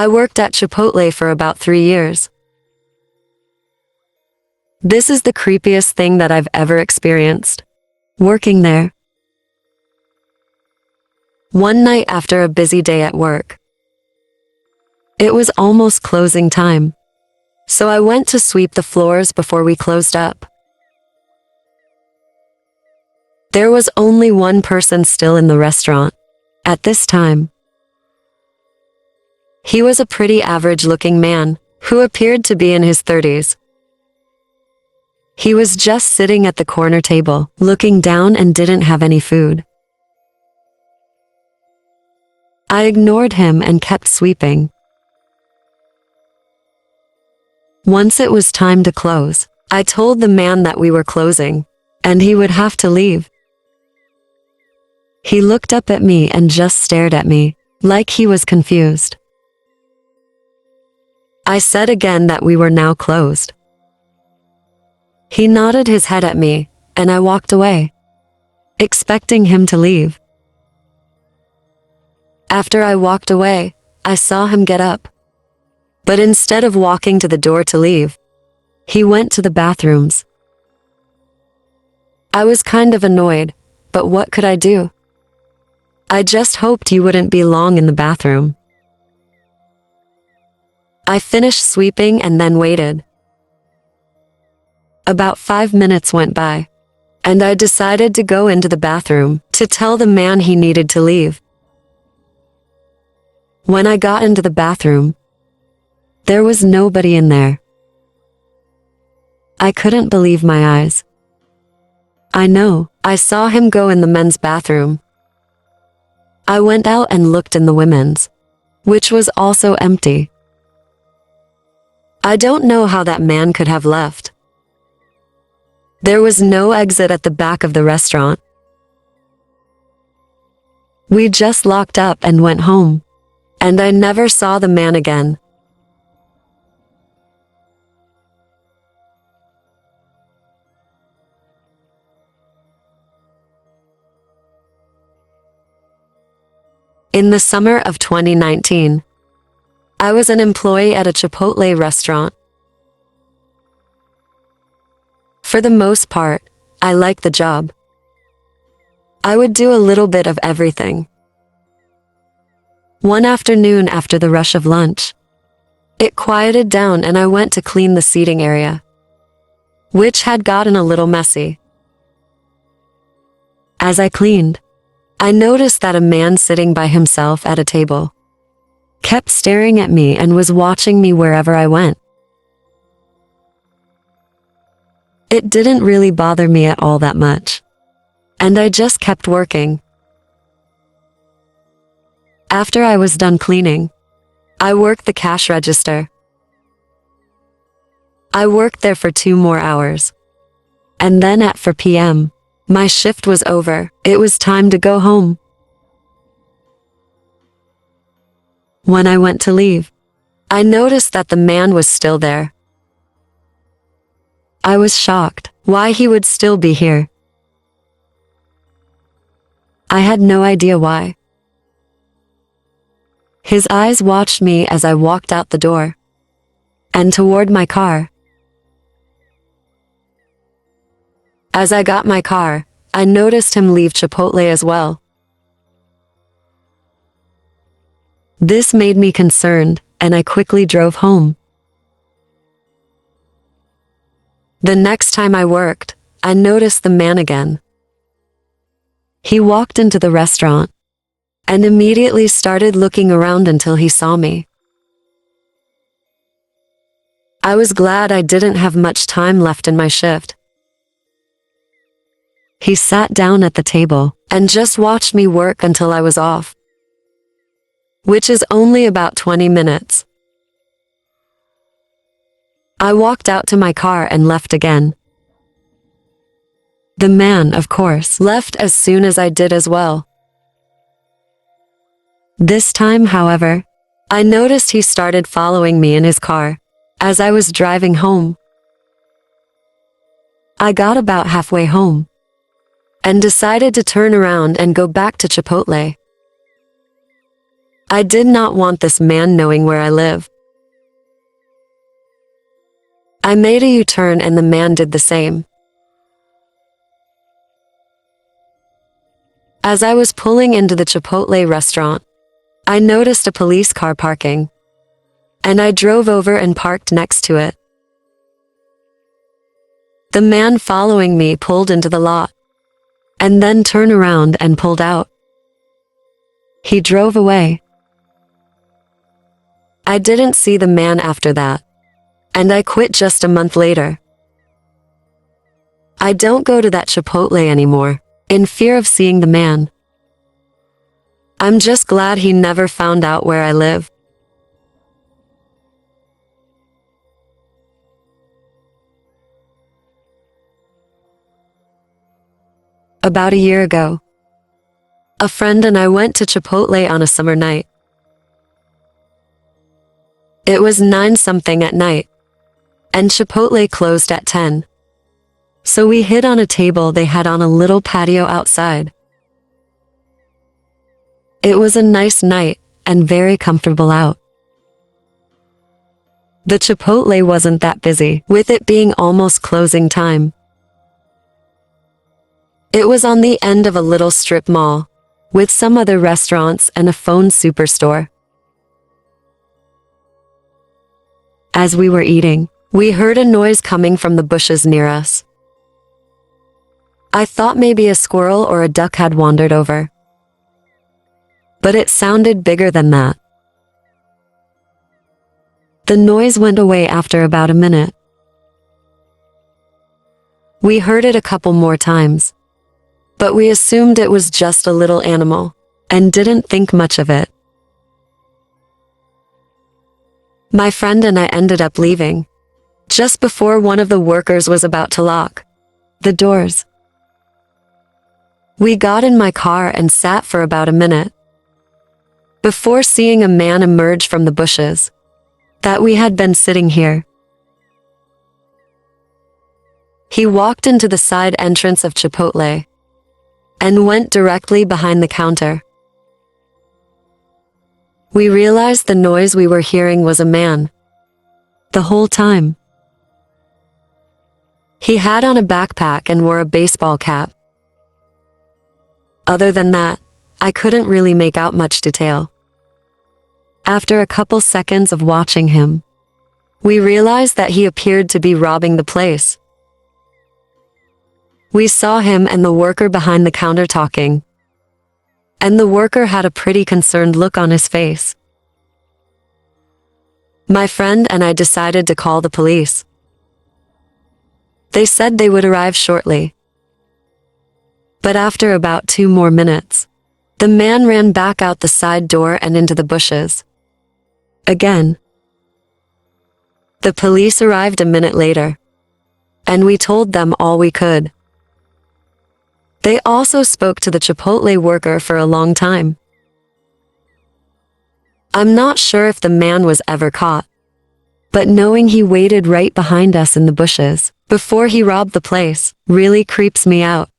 I worked at Chipotle for about 3 years. This is the creepiest thing that I've ever experienced. Working there. One night after a busy day at work. It was almost closing time, so I went to sweep the floors before we closed up. There was only one person still in the restaurant at this time. He was a pretty average-looking man who appeared to be in his 30s. He was just sitting at the corner table, looking down and didn't have any food. I ignored him and kept sweeping. Once it was time to close, I told the man that we were closing, and he would have to leave. He looked up at me and just stared at me, like he was confused. I said again that we were now closed. He nodded his head at me, and I walked away, expecting him to leave. After I walked away, I saw him get up. But instead of walking to the door to leave, he went to the bathrooms. I was kind of annoyed, but what could I do? I just hoped you wouldn't be long in the bathroom. I finished sweeping and then waited. About 5 minutes went by, and I decided to go into the bathroom to tell the man he needed to leave. When I got into the bathroom, there was nobody in there. I couldn't believe my eyes. I know, I saw him go in the men's bathroom. I went out and looked in the women's, which was also empty. I don't know how that man could have left. There was no exit at the back of the restaurant. We just locked up and went home, and I never saw the man again. In the summer of 2019, I was an employee at a Chipotle restaurant. For the most part, I liked the job. I would do a little bit of everything. One afternoon after the rush of lunch, it quieted down and I went to clean the seating area, which had gotten a little messy. As I cleaned, I noticed that a man sitting by himself at a table kept staring at me and was watching me wherever I went. It didn't really bother me at all that much, and I just kept working. After I was done cleaning, I worked the cash register. I worked there for 2 more hours, and then at 4 p.m., my shift was over. It was time to go home. When I went to leave, I noticed that the man was still there. I was shocked why he would still be here. I had no idea why. His eyes watched me as I walked out the door and toward my car. As I got my car, I noticed him leave Chipotle as well. This made me concerned, and I quickly drove home. The next time I worked, I noticed the man again. He walked into the restaurant and immediately started looking around until he saw me. I was glad I didn't have much time left in my shift. He sat down at the table and just watched me work until I was off, which is only about 20 minutes. I walked out to my car and left again. The man, of course, left as soon as I did as well. This time, however, I noticed he started following me in his car as I was driving home. I got about halfway home and decided to turn around and go back to Chipotle. I did not want this man knowing where I live. I made a U-turn and the man did the same. As I was pulling into the Chipotle restaurant, I noticed a police car parking, and I drove over and parked next to it. The man following me pulled into the lot, and then turned around and pulled out. He drove away. I didn't see the man after that, and I quit just a month later. I don't go to that Chipotle anymore, in fear of seeing the man. I'm just glad he never found out where I live. About a year ago, a friend and I went to Chipotle on a summer night. It was 9-something at night, and Chipotle closed at 10. So we hid on a table they had on a little patio outside. It was a nice night and very comfortable out. The Chipotle wasn't that busy, with it being almost closing time. It was on the end of a little strip mall, with some other restaurants and a phone superstore. As we were eating, we heard a noise coming from the bushes near us. I thought maybe a squirrel or a duck had wandered over, but it sounded bigger than that. The noise went away after about a minute. We heard it a couple more times, but we assumed it was just a little animal and didn't think much of it. My friend and I ended up leaving just before one of the workers was about to lock the doors. We got in my car and sat for about a minute before seeing a man emerge from the bushes that we had been sitting here. He walked into the side entrance of Chipotle and went directly behind the counter. We realized the noise we were hearing was a man the whole time. He had on a backpack and wore a baseball cap. Other than that, I couldn't really make out much detail. After a couple seconds of watching him, we realized that he appeared to be robbing the place. We saw him and the worker behind the counter talking, and the worker had a pretty concerned look on his face. My friend and I decided to call the police. They said they would arrive shortly. But after about 2 more minutes, the man ran back out the side door and into the bushes. Again. The police arrived a minute later, and we told them all we could. They also spoke to the Chipotle worker for a long time. I'm not sure if the man was ever caught, but knowing he waited right behind us in the bushes before he robbed the place really creeps me out.